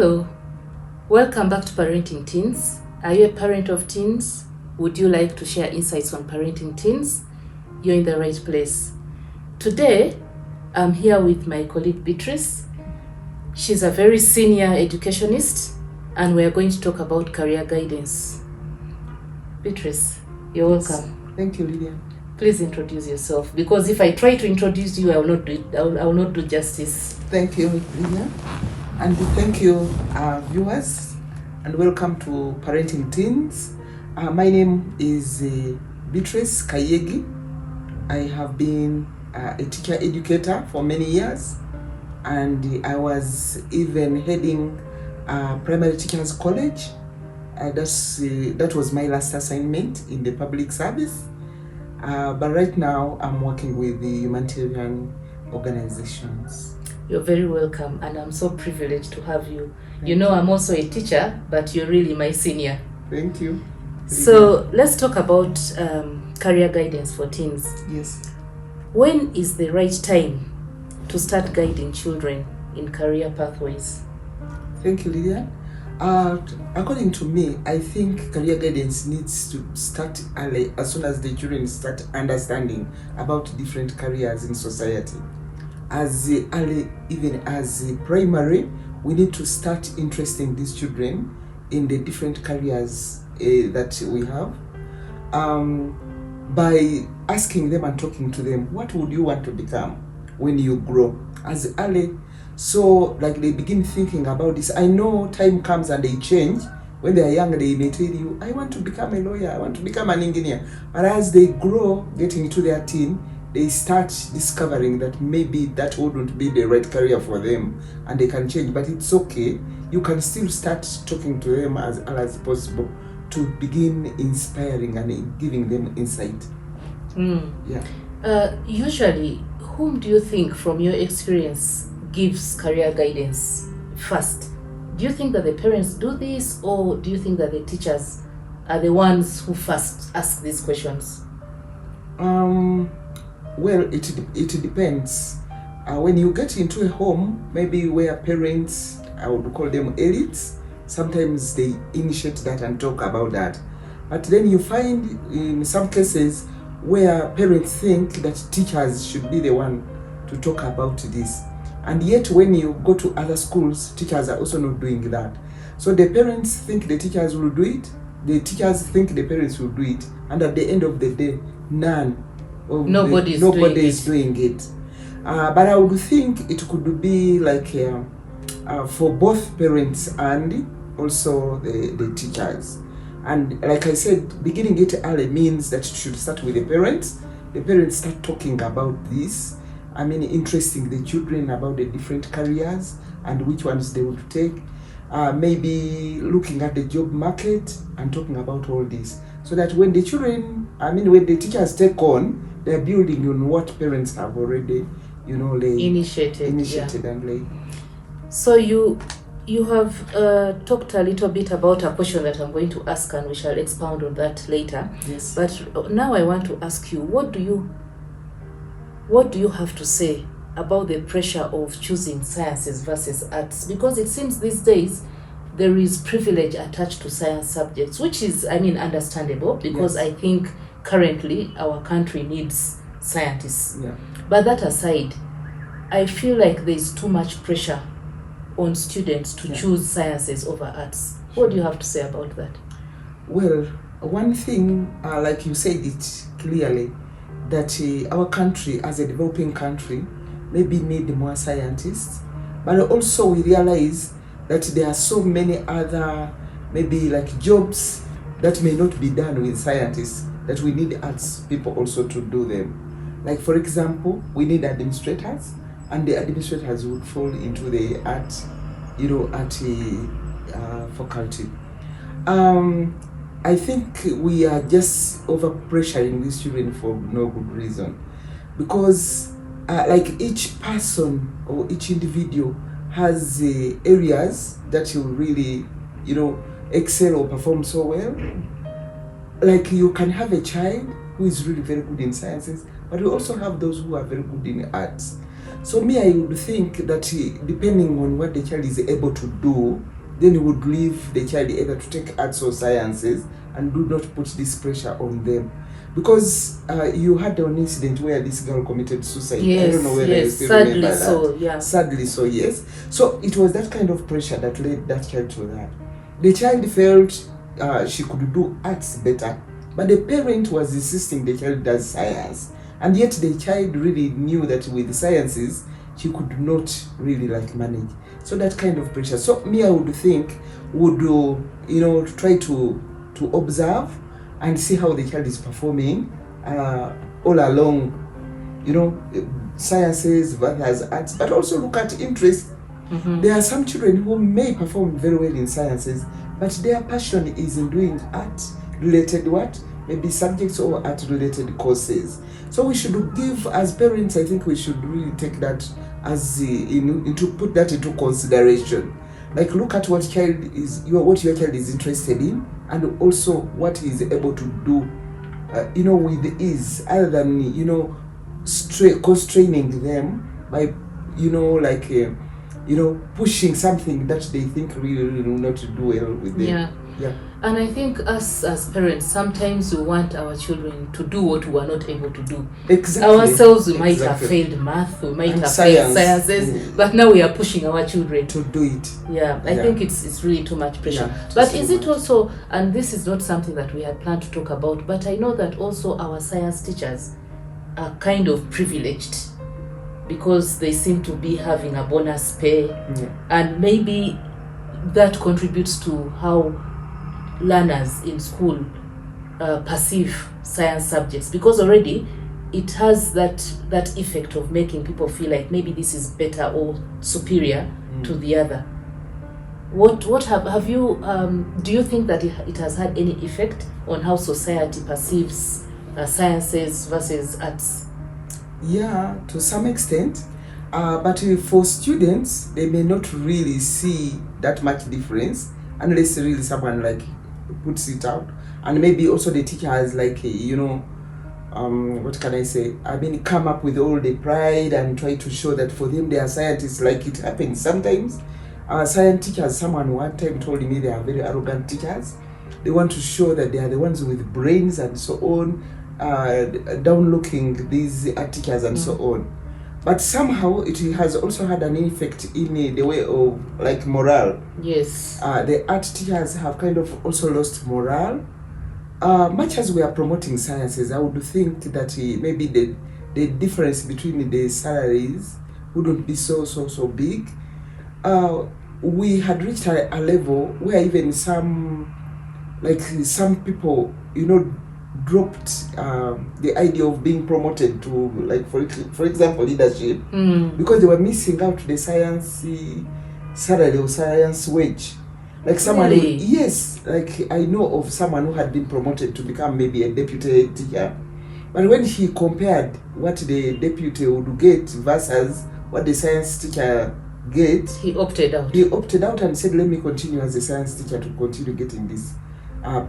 Hello, welcome back to Parenting Teens. Are you a parent of teens? Would you like to share insights on parenting teens? You're in the right place. Today, I'm here with my colleague Beatrice. She's a very senior educationist, and we're going to talk about career guidance. Beatrice, you're welcome. Thank you, Lydia. Please introduce yourself, because if I try to introduce you, I will not do it. I will not do justice. Thank you, Lydia. And thank you, viewers, and welcome to Parenting Teens. My name is Beatrice Kayegi. I have been a teacher educator for many years, and I was even heading Primary Teachers College. That was my last assignment in the public service. But right now, I'm working with the humanitarian organizations. You're very welcome, and I'm so privileged to have you. You know, I'm also a teacher, but you're really my senior. Thank you. So let's talk about career guidance for teens. Yes. When is the right time to start guiding children in career pathways? Thank you, Lydia. According to me, I think career guidance needs to start early, as soon as the children start understanding about different careers in society. As early, even as primary, we need to start interesting these children in the different careers that we have, by asking them and talking to them, what would you want to become when you grow? As early, so like they begin thinking about this. I know time comes and they change. When they are young, they may tell you, I want to become a lawyer, I want to become an engineer. But as they grow, getting into their teen, they start discovering that maybe that wouldn't be the right career for them, and they can change. But it's okay. You can still start talking to them as early as possible to begin inspiring and giving them insight. Yeah. Usually, whom do you think, from your experience, gives career guidance first? Do you think that the parents do this, or do you think that the teachers are the ones who first ask these questions? Well, it depends. When you get into a home, maybe where parents, I would call them elites, sometimes they initiate that and talk about that. But then you find in some cases where parents think that teachers should be the one to talk about this. And yet when you go to other schools, teachers are also not doing that. So the parents think the teachers will do it, the teachers think the parents will do it, and at the end of the day, nobody is doing it. But I would think it could be like for both parents and also the teachers. And like I said, beginning it early means that it should start with the parents. The parents start talking about this. I mean, interesting the children about the different careers and which ones they would take. Maybe looking at the job market and talking about all this. So that when the children, when the teachers take on, they're building on what parents have already, initiated yeah. and laid. So you have talked a little bit about a question that I'm going to ask, and we shall expound on that later. Yes. But now I want to ask you, what do you have to say about the pressure of choosing sciences versus arts? Because it seems these days there is privilege attached to science subjects, which is, understandable, because yes. I think currently our country needs scientists. Yeah. But that aside, I feel like there's too much pressure on students to choose sciences over arts. What do you have to say about that? Well, one thing, like you said it clearly, that our country, as a developing country, maybe need more scientists, but also we realize that there are so many other, maybe like jobs that may not be done with scientists, that we need arts people also to do them. Like for example, we need administrators, and the administrators would fall into the art faculty. I think we are just over pressuring these children for no good reason, because like each person or each individual has areas that you really excel or perform so well. Like you can have a child who is really very good in sciences, but we also have those who are very good in arts. So me, I would think that depending on what the child is able to do, then you would leave the child either to take arts or sciences and do not put this pressure on them. Because you had an incident where this girl committed suicide. Yes, I don't know whether you yes, still sadly remember so, that. yeah. Sadly so, yes. So it was that kind of pressure that led that child to that. The child felt she could do arts better, but the parent was insisting the child does science. And yet the child really knew that with the sciences, she could not really like manage. So that kind of pressure. So me, I would think, would try to observe and see how the child is performing all along, sciences versus arts, but also look at interest. There are some children who may perform very well in sciences, but their passion is in doing art-related maybe subjects or art-related courses. So we should give, as parents, I think we should really take that as to put that into consideration. Like, look at what what your child is interested in, and also what he is able to do, with ease, other than constraining them by pushing something that they think really will not do well with them. Yeah. And I think us as parents, sometimes we want our children to do what we are not able to do. Exactly. Ourselves, we might have failed math, we might have failed sciences, but now we are pushing our children to do it. Yeah, I think it's really too much pressure. Yeah, but is it also, and this is not something that we had planned to talk about, but I know that also our science teachers are kind of privileged because they seem to be having a bonus pay, and maybe that contributes to how learners in school perceive science subjects, because already it has that effect of making people feel like maybe this is better or superior to the other. What have you do you think that it has had any effect on how society perceives sciences versus arts? Yeah, to some extent, but for students, they may not really see that much difference unless really someone like puts it out, and maybe also the teacher has like what can I say? I mean, come up with all the pride and try to show that for them they are scientists. Like, it happens sometimes. Science teachers, someone one time told me they are very arrogant teachers. They want to show that they are the ones with brains and so on, downlooking these art teachers and so on. But somehow it has also had an effect in the way of like morale. Yes. The art teachers have kind of also lost morale. Much as we are promoting sciences, I would think that maybe the difference between the salaries wouldn't be so big. We had reached a level where even some people, dropped the idea of being promoted to, like, for example, leadership, because they were missing out the science salary or science wage. Like someone, really? Yes, like I know of someone who had been promoted to become maybe a deputy teacher, but when he compared what the deputy would get versus what the science teacher gets, he opted out. He opted out and said, "Let me continue as a science teacher to continue getting this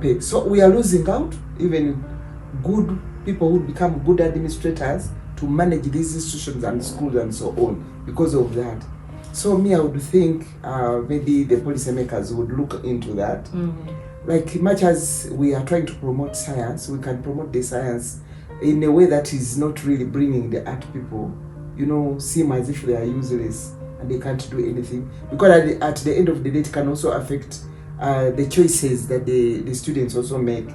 pay." So we are losing out even good people who become good administrators to manage these institutions and schools and so on because of that. So me, I would think maybe the policymakers would look into that. Like, much as we are trying to promote science, we can promote the science in a way that is not really bringing the art people, seem as if they are useless and they can't do anything. Because at the end of the day, it can also affect the choices that the students also make,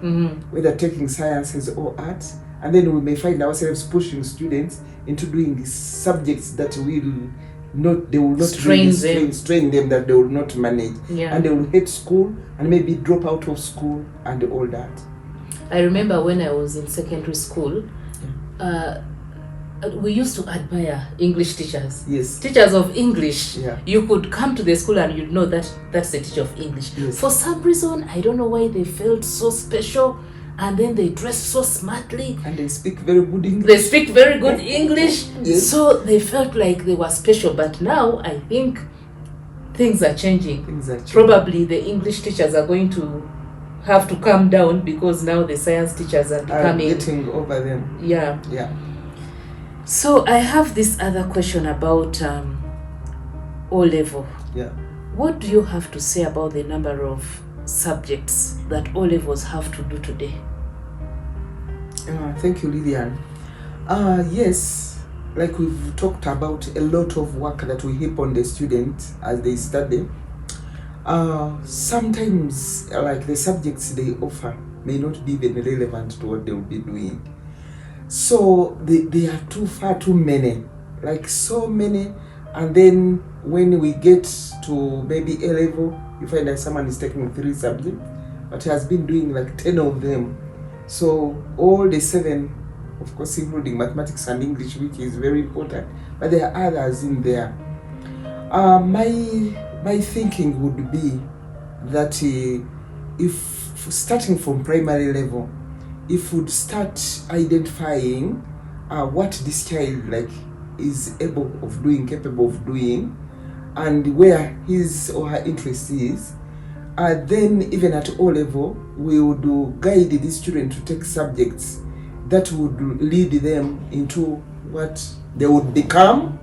whether taking sciences or art. And then we may find ourselves pushing students into doing subjects that they will not strain them, that they will not manage, and they will hate school and maybe drop out of school and all that. I remember when I was in secondary school, we used to admire English teachers. Yes. Teachers of English. Yeah. You could come to the school and you'd know that that's the teacher of English. Yes. For some reason, I don't know why they felt so special, and then they dress so smartly. And they speak very good English. They speak very good English. Yes. So they felt like they were special. But now I think things are changing. Probably the English teachers are going to have to calm down because now the science teachers are becoming... getting over them. Yeah. Yeah. So I have this other question about O level. Yeah. What do you have to say about the number of subjects that O levels have to do today? Thank you, Lillian. Yes, like we've talked about, a lot of work that we heap on the students as they study. Sometimes, like the subjects they offer may not be even relevant to what they will be doing. So they are far too many, like so many. And then when we get to maybe A level, you find that someone is taking 3 subjects, but has been doing like 10 of them. So all the 7, of course, including mathematics and English, which is very important, but there are others in there. My thinking would be that if starting from primary level, if we'd start identifying what this child like is capable of doing, and where his or her interest is, then even at O level, we would guide these children to take subjects that would lead them into what they would become.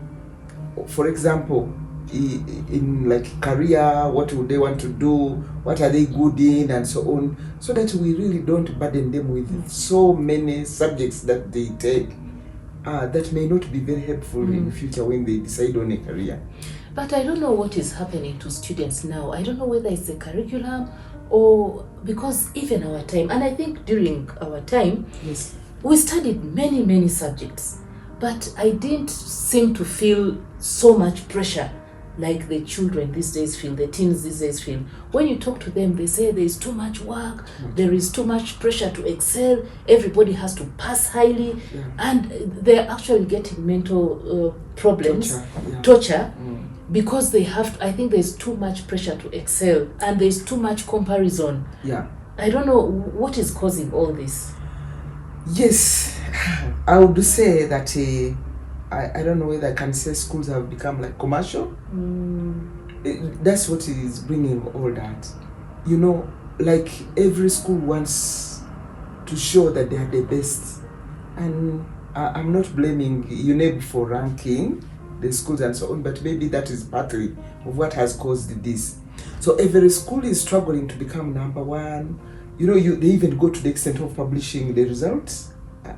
For example, in like career, what would they want to do, what are they good in, and so on, so that we really don't burden them with so many subjects that they take that may not be very helpful in the future when they decide on a career. But I don't know what is happening to students now. I don't know whether it's the curriculum or because even our time, and I think during our time, Yes. we studied many subjects, but I didn't seem to feel so much pressure like the children these days feel, the teens these days feel. When you talk to them, they say there is too much work, there is too much pressure to excel, everybody has to pass highly, and they're actually getting mental problems, torture, because they have I think there's too much pressure to excel, and there's too much comparison. Yeah. I don't know what is causing all this. Yes, I would say that I don't know whether I can say schools have become like commercial. That's what is bringing all that. You know, like every school wants to show that they are the best. And I'm not blaming UNEB for ranking the schools and so on, but maybe that is partly of what has caused this. So every school is struggling to become number one. You know, they even go to the extent of publishing the results.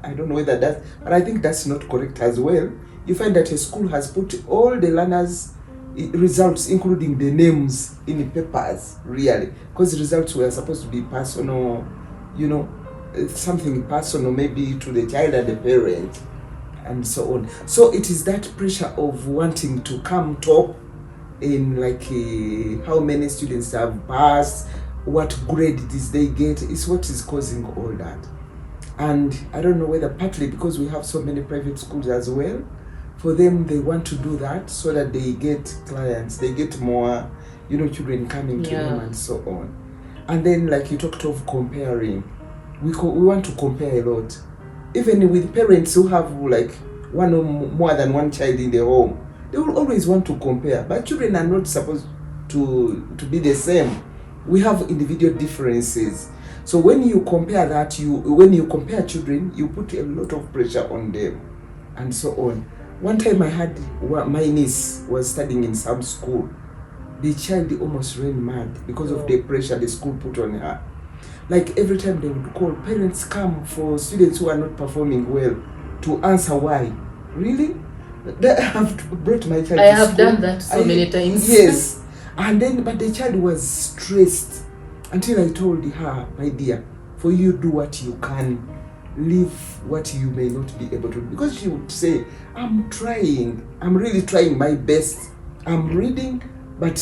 I don't know whether that, but I think that's not correct as well. You find that a school has put all the learners' results, including the names, in the papers, really, because the results were supposed to be personal, you know, something personal maybe to the child and the parent, and so on. So it is that pressure of wanting to come top in like how many students have passed, what grade it is they get, is what is causing all that. And I don't know whether partly because we have so many private schools as well, for them they want to do that so that they get clients, they get more, you know, children coming to them and so on. And then like you talked of comparing, we want to compare a lot. Even with parents who have like one or more than one child in the home, they will always want to compare, but children are not supposed to be the same. We have individual differences. So when you compare that, when you compare children, you put a lot of pressure on them and so on. One time I had, my niece was studying in some school. The child almost ran mad because of the pressure the school put on her. Like every time they would call, parents come for students who are not performing well to answer why. Really? I have brought my child I to have school. done that so many times. Yes. And then, but the child was stressed until I told her, my dear, for you do what you can, leave what you may not be able to. Because she would say, I'm trying, I'm really trying my best. I'm reading, but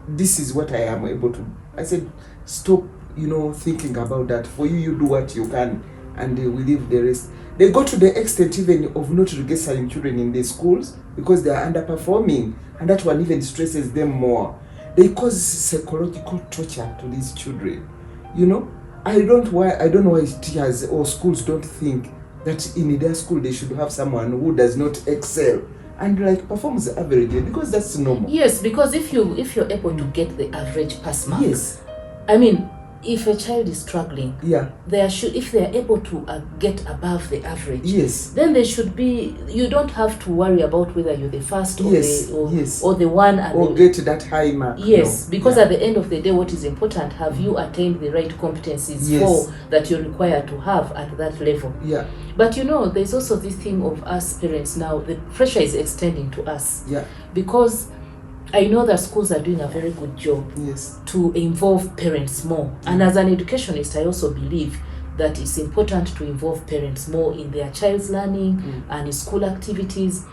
this is what I am able to. I said, stop, you know, thinking about that. For you, you do what you can, and we leave the rest. They go to the extent even of not registering children in the schools because they are underperforming, and that one even stresses them more. They cause psychological torture to these children. You know, I don't know why teachers or schools don't think that in their school they should have someone who does not excel and like performs averagely, because that's normal. Yes, because if you're able to get the average pass mark, Yes. I mean, if a child is struggling, Yeah. if they are able to get above the average, Yes. then they should be. You don't have to worry about whether you're the first or Yes. or the one Or get that high mark. Yes, No. because Yeah. at the end of the day, what is important, have you attained the right competencies Yes. that you're required to have at that level? Yeah. But there's also this thing of us parents now, the pressure is extending to us. Yeah. Because I know that schools are doing a very good job Yes. to involve parents more. And as an educationist, I also believe that it's important to involve parents more in their child's learning and in school activities.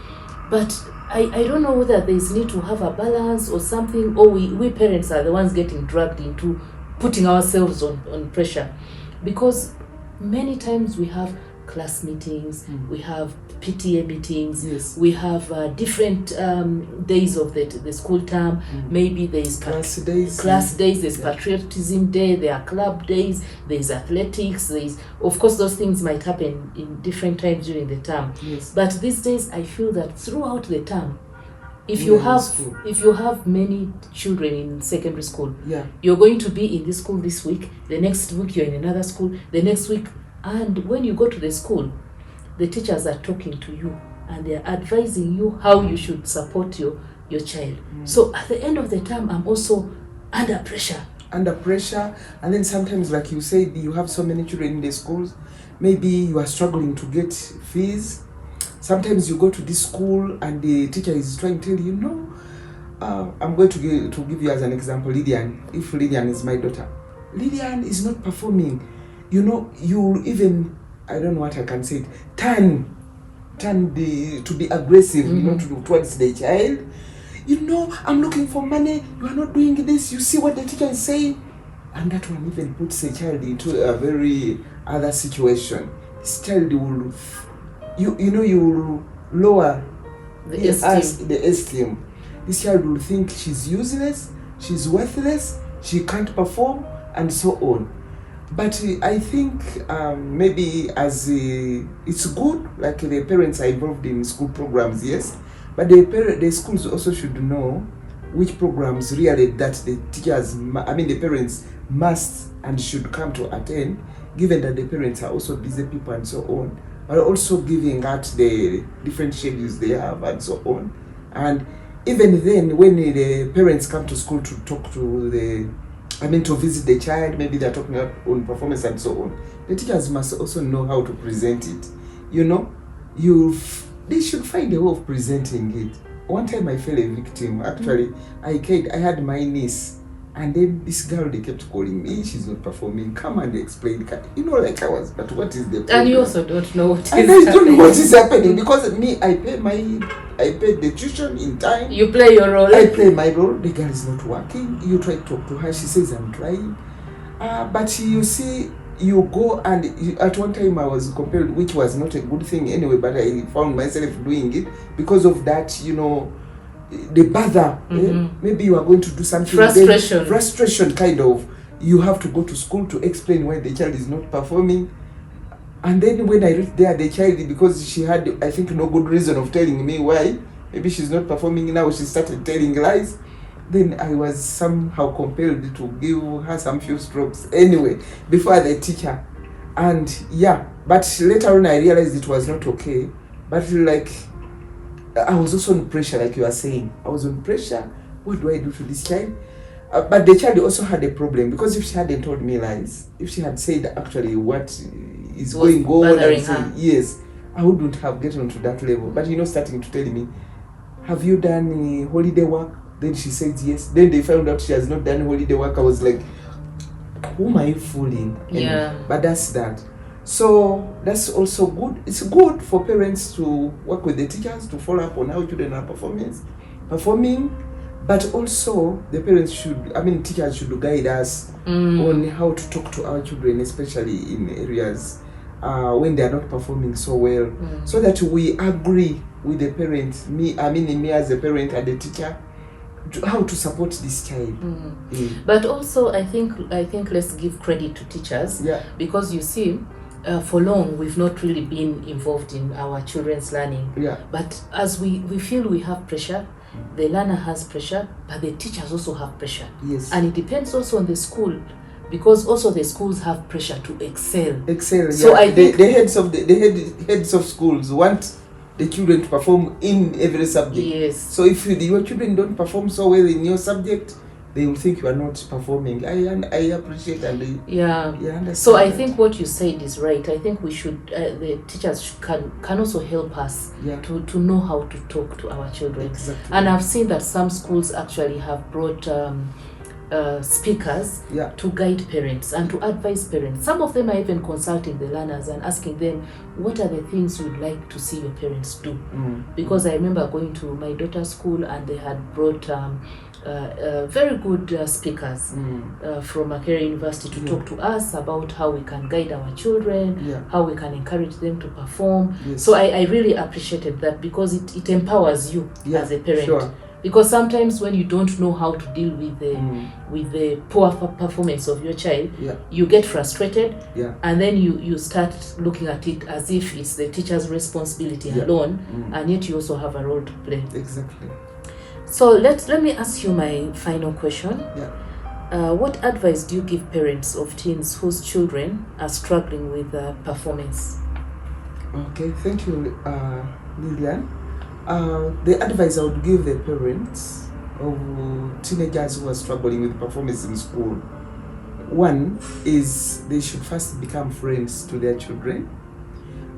But I don't know whether there's need to have a balance or something, or we parents are the ones getting dragged into putting ourselves on pressure. Because many times we have class meetings, we have PTA meetings, Yes. we have different days of the school term. Maybe there's Class days. there's patriotism day, there are club days, there's athletics, of course those things might happen in different times during the term. Yes. But these days I feel that throughout the term, if We you are in have school. if you have many children in secondary school, Yeah. you're going to be in this school this week, the next week you're in another school, the next week, and when you go to the school, the teachers are talking to you and they're advising you how you should support your child. So at the end of the term, I'm also under pressure. Under pressure, and then sometimes, like you said, you have so many children in the schools, maybe you are struggling to get fees. Sometimes you go to this school and the teacher is trying to tell you, no, I'm going to give you as an example, Lydian. If Lydian is my daughter, Lydian is not performing. You'll even, I don't know what I can say, to be aggressive, towards the child. I'm looking for money, you are not doing this, you see what the teacher is saying. And that one even puts the child into a very other situation. This child will, you will lower The esteem. the esteem. This child will think she's useless, she's worthless, she can't perform, and so on. But I think maybe it's good, like the parents are involved in school programs, yes. But the schools also should know which programs really that the the parents must and should come to attend, given that the parents are also busy people and so on. But also giving out the different schedules they have and so on. And even then, when the parents come to school to talk to to visit the child, maybe they're talking about on performance and so on. The teachers must also know how to present it. They should find a way of presenting it. One time I fell a victim. Actually, I had my niece, and then this girl, they kept calling me, she's not performing, come and explain. Like I was, but what is the problem? And you also don't know what is happening. happening. I don't know what is happening, because I paid the tuition in time. You play your role. I play my role. The girl is not working. You try to talk to her. She says, I'm trying. But you see, you go and at one time I was compelled, which was not a good thing anyway, but I found myself doing it because of that, the bother. Maybe you are going to do something. Frustration kind of. You have to go to school to explain why the child is not performing. And then when I reached there, the child, because she had, I think, no good reason of telling me why, maybe she's not performing now, she started telling lies. Then I was somehow compelled to give her some few strokes anyway, before the teacher. And yeah, but later on I realized it was not okay. But I was also on pressure, like you are saying. I was on pressure. What do I do to this child? But the child also had a problem, because if she hadn't told me lies, if she had said actually what is going on, and saying, yes, I wouldn't have gotten to that level. But starting to tell me, have you done holiday work? Then she says yes. Then they found out she has not done holiday work. I was like, who am I fooling? Yeah. But that's that. So that's also good. It's good for parents to work with the teachers to follow up on how children are performing. But also the parents teachers should guide us on how to talk to our children, especially in areas when they are not performing so well, so that we agree with the parents, me as a parent and the teacher, how to support this child. But also I think let's give credit to teachers, because you see, for long we've not really been involved in our children's learning. But as we feel we have pressure, the learner has pressure, but the teachers also have pressure. Yes. And it depends also on the school. because also the schools have pressure to excel. So I think the heads of schools want the children to perform in every subject. Yes. So if your children don't perform so well in your subject, they will think you are not performing. I appreciate and understand. So I think what you said is right. I think we should, the teachers can also help us to know how to talk to our children. Exactly. And I've seen that some schools actually have brought speakers to guide parents and to advise parents. Some of them are even consulting the learners and asking them, what are the things you'd like to see your parents do? Because I remember going to my daughter's school and they had brought very good speakers from Makerere University to talk to us about how we can guide our children, how we can encourage them to perform. So I really appreciated that, because it empowers you as a parent. Sure. Because sometimes when you don't know how to deal with the poor performance of your child, you get frustrated, and then you start looking at it as if it's the teacher's responsibility alone, and yet you also have a role to play. Exactly. So let me ask you my final question. What advice do you give parents of teens whose children are struggling with performance? Okay, thank you, Lillian. The advice I would give the parents of teenagers who are struggling with performance in school, one is they should first become friends to their children.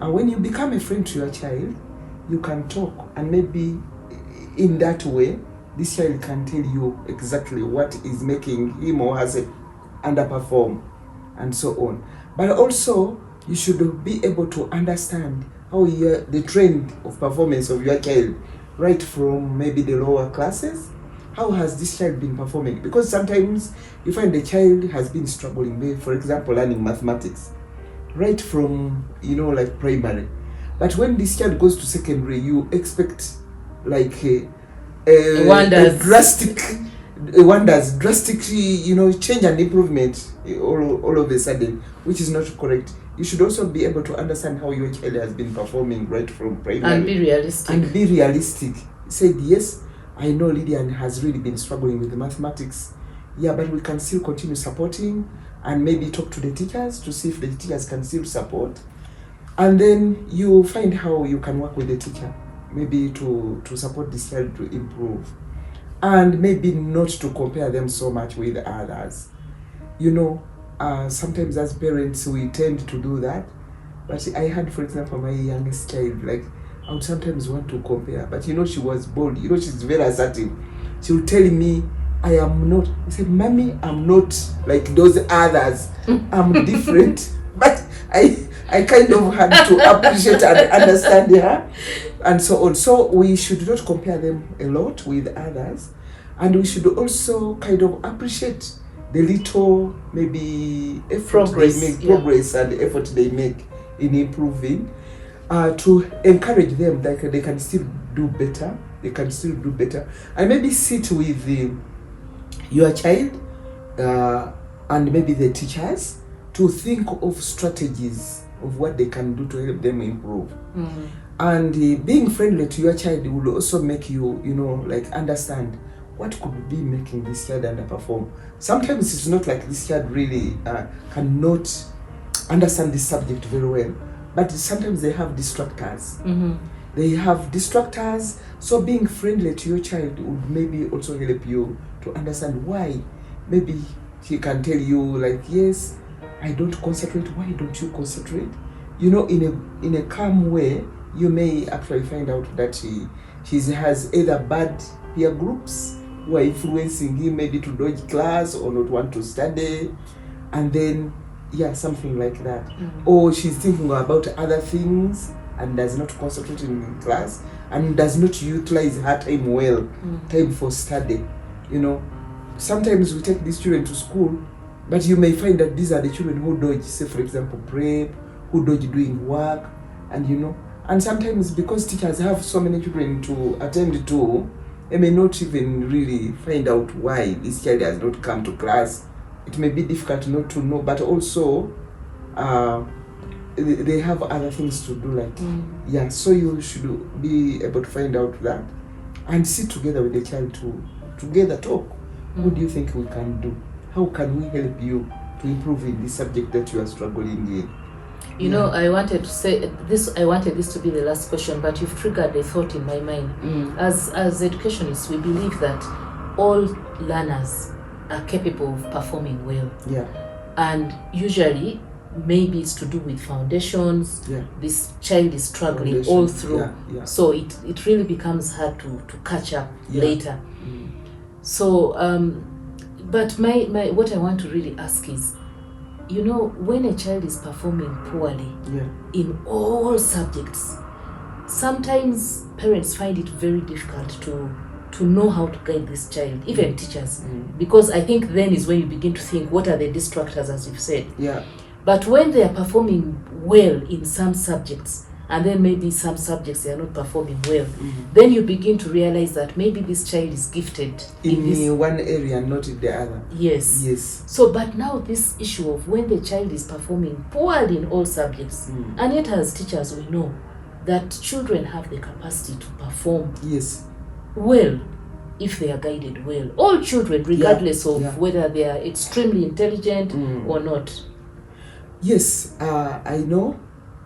When you become a friend to your child, you can talk, and maybe in that way, this child can tell you exactly what is making him or her underperform, and so on. But also, you should be able to understand how the trend of performance of your child, right from maybe the lower classes. How has this child been performing? Because sometimes you find the child has been struggling, for example, learning mathematics, right from, like primary. But when this child goes to secondary, you expect like drastic change and improvement all of a sudden, which is not correct. You should also be able to understand how your child has been performing right from primary. And be realistic. Said, yes, I know Lydian has really been struggling with the mathematics. But we can still continue supporting, and maybe talk to the teachers to see if the teachers can still support. And then you find how you can work with the teacher, maybe to support this child to improve. And maybe not to compare them so much with others. Sometimes as parents we tend to do that. But I had, for example, my youngest child, like I would sometimes want to compare, but she was bold, she's very assertive. She would tell me, I am not, I said, Mommy, I'm not like those others. I'm different. But I kind of had to appreciate and understand her, and so on. So we should not compare them a lot with others, and we should also kind of appreciate the little maybe effort progress and the effort they make in improving, to encourage them that they can still do better. And maybe sit with your child and maybe the teachers to think of strategies of what they can do to help them improve. And being friendly to your child will also make you, understand what could be making this child underperform. Sometimes it's not like this child really cannot understand this subject very well, but sometimes they have distractors. So being friendly to your child would maybe also help you to understand why. Maybe he can tell you like, yes, I don't concentrate. Why don't you concentrate? In a calm way, you may actually find out that she has either bad peer groups who are influencing him maybe to dodge class or not want to study, and then something like that. Or she's thinking about other things and does not concentrate in class and does not utilize her time well, time for study. Sometimes we take these children to school, but you may find that these are the children who dodge, say for example, prep, who dodge doing work, and sometimes because teachers have so many children to attend to, they may not even really find out why this child has not come to class. It may be difficult not to know, but also they have other things to do, so you should be able to find out that and sit together with the child to together talk. What do you think we can do? How can we help you improve in the subject that you are struggling in. You know, I wanted to say this. I wanted this to be the last question, but you've triggered a thought in my mind. As educationists, we believe that all learners are capable of performing well. Yeah. And usually, maybe it's to do with foundations. Yeah. This child is struggling Foundation. all through. Yeah, yeah. So it really becomes hard to catch up Yeah. later. So, but my what I want to really ask is, you know, when a child is performing poorly Yeah. in all subjects, sometimes parents find it very difficult to know how to guide this child, even teachers, because I think then is when you begin to think, what are the distractors, as you've said. Yeah. But when they are performing well in some subjects, and then maybe some subjects they are not performing well, then you begin to realize that maybe this child is gifted In this. one area, not in the other. Yes. Yes. So, but now this issue of when the child is performing poorly in all subjects, and yet as teachers we know that children have the capacity to perform Yes. well if they are guided well. All children, regardless of yeah. whether they are extremely intelligent or not. Yes, I know,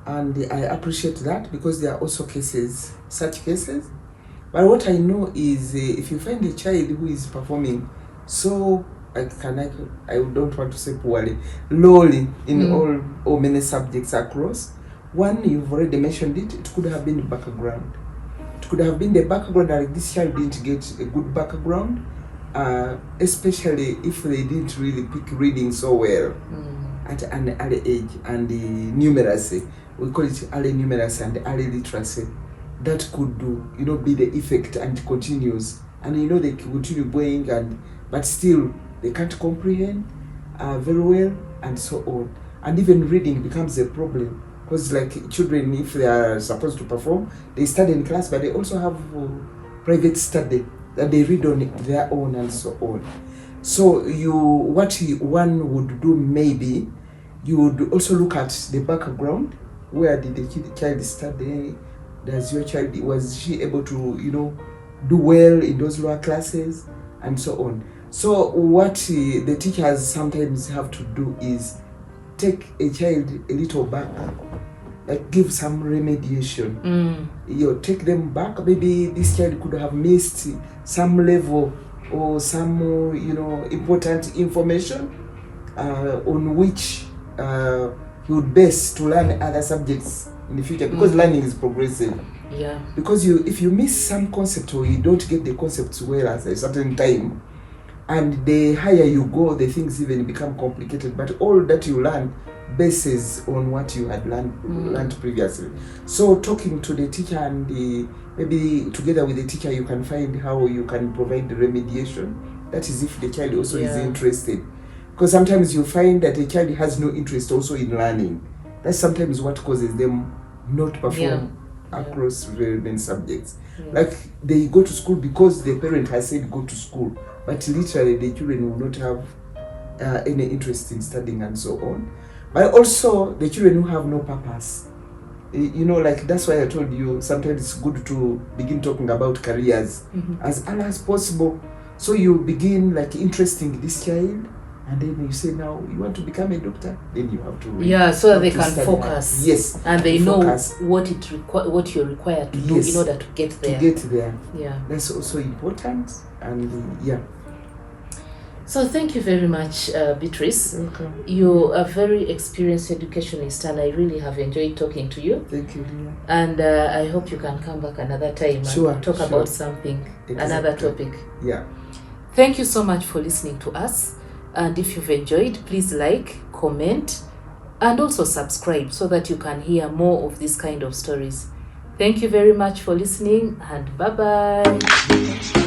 and I appreciate that, because there are also cases, such cases. But what I know is, if you find a child who is performing so, I don't want to say poorly, lowly in all or many subjects across. One, you've already mentioned it. It could have been the background. It could have been the background that this child didn't get a good background, especially if they didn't really pick reading so well at an early age, and the numeracy, we call it early numeracy and early literacy, that could be the effect and continues, and they continue going, but still they can't comprehend very well, and so on, and even reading becomes a problem, because like children, if they are supposed to perform, they study in class, but they also have private study that they read on their own, and so on. So what one would do, maybe you would also look at the background. Where did the child study? Was she able to do well in those lower classes, and so on? So what the teachers sometimes have to do is take a child a little back, like give some remediation. Take them back. Maybe this child could have missed some level or some important information on which he would best to learn other subjects in the future, because learning is progressive. Yeah. Because if you miss some concept, or you don't get the concepts well at a certain time, and the higher you go, the things even become complicated. But all that you learn bases on what you had learned previously. So talking to the teacher, and maybe together with the teacher, you can find how you can provide the remediation. That is if the child also is interested. Because sometimes you find that a child has no interest also in learning. That's sometimes what causes them not perform across very many subjects. Like they go to school because the parent has said go to school, but literally the children will not have any interest in studying, and so on. But also the children who have no purpose. Like that's why I told you sometimes it's good to begin talking about careers as early as possible. So you begin like interesting this child, and then you say, now you want to become a doctor, then you have to so that they can focus. Yes, and they focus. know what you're required to do in order to get there. Yeah, that's also important. And so thank you very much, Beatrice. Welcome. You are a very experienced educationist, and I really have enjoyed talking to you. Thank you, Leah. And I hope you can come back another time and talk about something, another topic. Yeah. Thank you so much for listening to us. And if you've enjoyed, please like, comment, and also subscribe so that you can hear more of this kind of stories. Thank you very much for listening, and bye-bye.